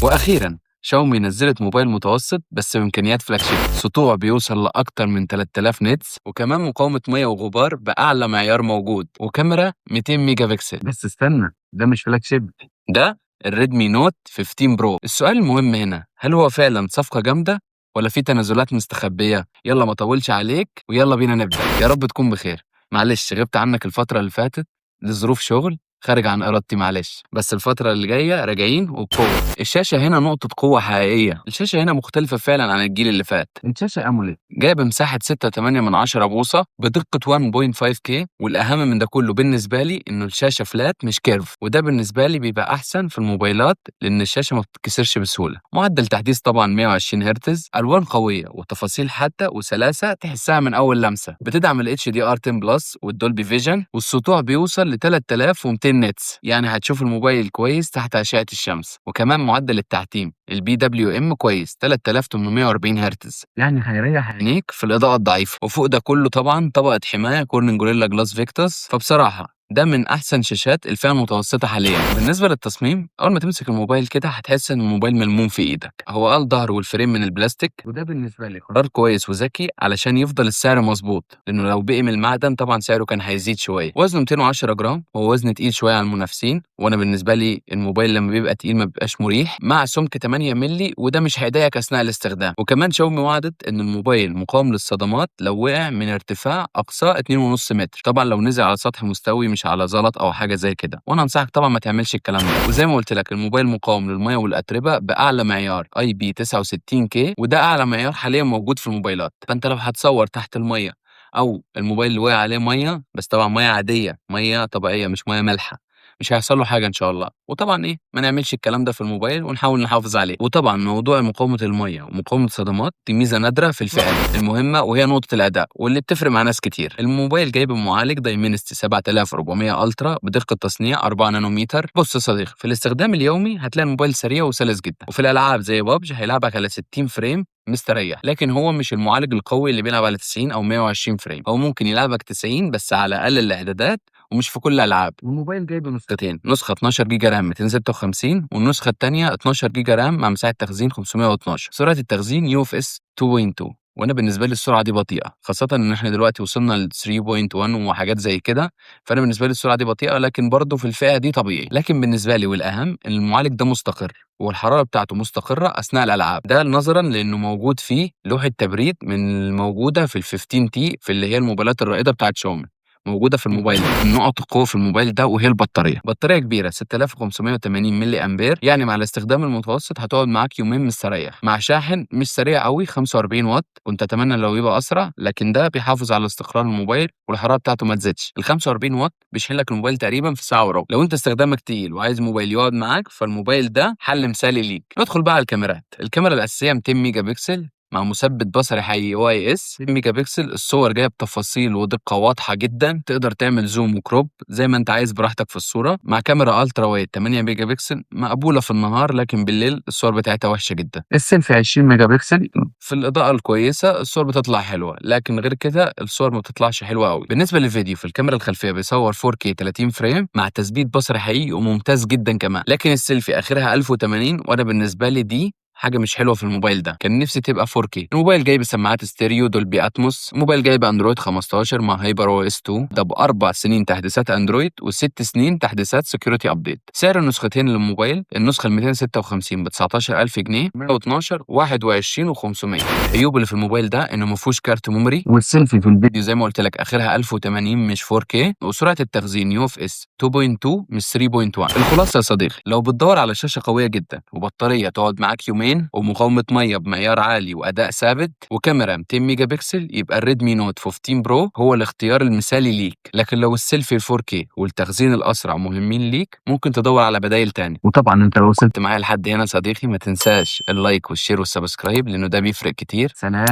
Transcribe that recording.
واخيرا شاومي نزلت موبايل متوسط بس بامكانيات فلاج شيب، سطوع بيوصل لاكتر من 3000 نيتس، وكمان مقاومه ميه وغبار باعلى معيار موجود، وكاميرا 200 ميجا بكسل. بس استنى، ده مش فلاج شيب، ده الريدمي نوت 15 برو. السؤال المهم هنا، هل هو فعلا صفقه جامده ولا في تنازلات مستخبيه؟ يلا ما اطولش عليك ويلا بينا نبدا. يا رب تكون بخير. معلش غبت عنك الفتره اللي فاتت لظروف شغل خارج عن ارادتي، معلش، بس الفتره اللي جايه راجعين وبقوه. الشاشه هنا نقطه قوه حقيقيه، الشاشه هنا مختلفه فعلا عن الجيل اللي فات. الشاشه اموليد جايب مساحه 6.8 من 10 بوصه بدقه 1.5K، والاهم من ده كله بالنسبه لي انه الشاشه فلات مش كيرف، وده بالنسبه لي بيبقى احسن في الموبايلات لان الشاشه ما بتتكسرش بسهوله. معدل تحديث طبعا 120 هرتز، الوان قويه وتفاصيل حتى وسلاسه تحسها من اول لمسه، بتدعم ال HDR10 بلس والدولبي فيجن، والسطوع بيوصل ل 3200 نتس، يعني هتشوف الموبايل كويس تحت اشعه الشمس. وكمان معدل التحتيم البي دبليو ام كويس 3840 هرتز، يعني هيريح عينيك في الاضاءه الضعيفه. وفوق ده كله طبعا طبقه حمايه كورنينج جوريلا جلاس فيكتوس، فبصراحه ده من احسن شاشات الفئه المتوسطه حاليا. بالنسبه للتصميم، اول ما تمسك الموبايل كده هتحس ان الموبايل ملموم في ايدك. هو الظهر والفريم من البلاستيك، وده بالنسبه لي قرار كويس وذكي علشان يفضل السعر مظبوط، لانه لو بقي من المعدن طبعا سعره كان هيزيد شويه. وزنه 210 جرام، هو وزن تقيل شويه على المنافسين، وانا بالنسبه لي الموبايل لما بيبقى تقيل ما بيبقاش مريح، مع سمك 8 مللي، وده مش هيضايقك اثناء الاستخدام. وكمان شاومي وعدت ان الموبايل مقاوم للصدمات لو وقع من ارتفاع اقصاه 2.5 متر، طبعا لو نزل على سطح مستوي مش على زلط او حاجه زي كده، وانا انصحك طبعا ما تعملش الكلام ده. وزي ما قلت لك الموبايل مقاوم للميه والاتربه باعلى معيار IP69K، وده اعلى معيار حاليا موجود في الموبايلات. فانت لو هتصور تحت الميه او الموبايل اللي وقع عليه ميه، بس طبعا ميه عاديه، ميه طبيعيه مش ميه مالحه، مش هيحصل له حاجه ان شاء الله. وطبعا ايه، ما نعملش الكلام ده في الموبايل ونحاول نحافظ عليه. وطبعا موضوع مقاومه الميه ومقاومه الصدمات دي ميزه نادره في الفئه المهمه، وهي نقطه الاداء واللي بتفرق مع ناس كتير. الموبايل جايب معالج دايمنستي 7400 الترا بدقه تصنيع 4 نانومتر. بص يا صديقي، في الاستخدام اليومي هتلاقي الموبايل سريع وسلس جدا، وفي الالعاب زي بابج هيلعبك على 60 فريم مستريح، لكن هو مش المعالج القوي اللي بيلعب على 90 او 120 فريم، هو ممكن يلعبك 90 بس على اقل الاعدادات ومش في كل الالعاب. والموبايل جايب نسختين، نسخه 12 جيجا رام 256، والنسخه الثانيه 12 جيجا رام مع مساحه تخزين 512. سرعه التخزين يو اف اس 2.2، وانا بالنسبه لي السرعه دي بطيئه، خاصه ان احنا دلوقتي وصلنا ل 3.1 وحاجات زي كده، فانا بالنسبه لي السرعه دي بطيئه، لكن برضه في الفئه دي طبيعي. لكن بالنسبه لي والاهم ان المعالج ده مستقر، والحراره بتاعته مستقره اثناء الالعاب، ده نظرا لانه موجود فيه لوحه تبريد من الموجوده في ال 15 تي، في اللي هي الموبايلات الرائده بتاعت شاومي، موجوده في الموبايل ده. من نقط القوه في الموبايل ده وهي البطاريه، بطاريه كبيره 6580 ملي امبير، يعني مع الاستخدام المتوسط هتقعد معاك يومين مستريح، مع شاحن مش سريع قوي 45 واط، كنت اتمنى لو يبقى اسرع، لكن ده بيحافظ على استقرار الموبايل والحراره بتاعته ما تزيدش. ال 45 واط بيشحن لك الموبايل تقريبا في ساعه وربع. لو انت استخدامك تقيل وعايز موبايل يقعد معاك، فالموبايل ده حل مثالي ليك. ندخل بقى على الكاميرات. الكاميرا الاساسيه 200 ميجا بكسل مع مثبت بصري حقيقي واي اس 2 ميجا بكسل، الصور جايه بتفاصيل ودقه واضحه جدا، تقدر تعمل زوم وكروب زي ما انت عايز براحتك في الصوره. مع كاميرا الترا وايد 8 ميجا بكسل مقبوله في النهار، لكن بالليل الصور بتاعتها وحشه جدا. السيلفي 20 ميجا بكسل، في الاضاءه الكويسه الصور بتطلع حلوه، لكن غير كده الصور ما بتطلعش حلوه قوي. بالنسبه للفيديو، في الكاميرا الخلفيه بيصور 4K 30 فريم مع تثبيت بصري حقيقي وممتاز جدا كمان، لكن السيلفي اخرها 1080، وانا بالنسبه لي دي حاجه مش حلوه في الموبايل ده، كان نفسي تبقى 4K. الموبايل جايب سماعات ستيريو دولبي اتموس، الموبايل جايب اندرويد 15 مع هايبر او اس 2، ده ب4 سنين تحديثات اندرويد و6 سنين تحديثات سكيورتي ابديت. سعر النسختين للموبايل، النسخه ال 256 ب 19000 جنيه، 112 21 و500. العيوب اللي في الموبايل ده انه ما فيهوش كارت ميموري، والسيلفي في الفيديو زي ما قلت لك اخرها 1080 مش 4K، وسرعه التخزين يو اف اس 2.2 مش 3.1. الخلاصه يا صديقي، لو بتدور على شاشه قويه جدا وبطاريه تقعد معاك يومين ومقاومه ميه بمعيار عالي واداء ثابت وكاميرا 200 ميجا بكسل، يبقى الريدمي نوت 15 برو هو الاختيار المثالي ليك. لكن لو السيلفي 4K والتخزين الاسرع مهمين ليك، ممكن تدور على بدائل تاني. وطبعا انت لو وصلت معايا لحد هنا صديقي، ما تنساش اللايك والشير والسبسكرايب، لانه ده بيفرق كتير. سلام.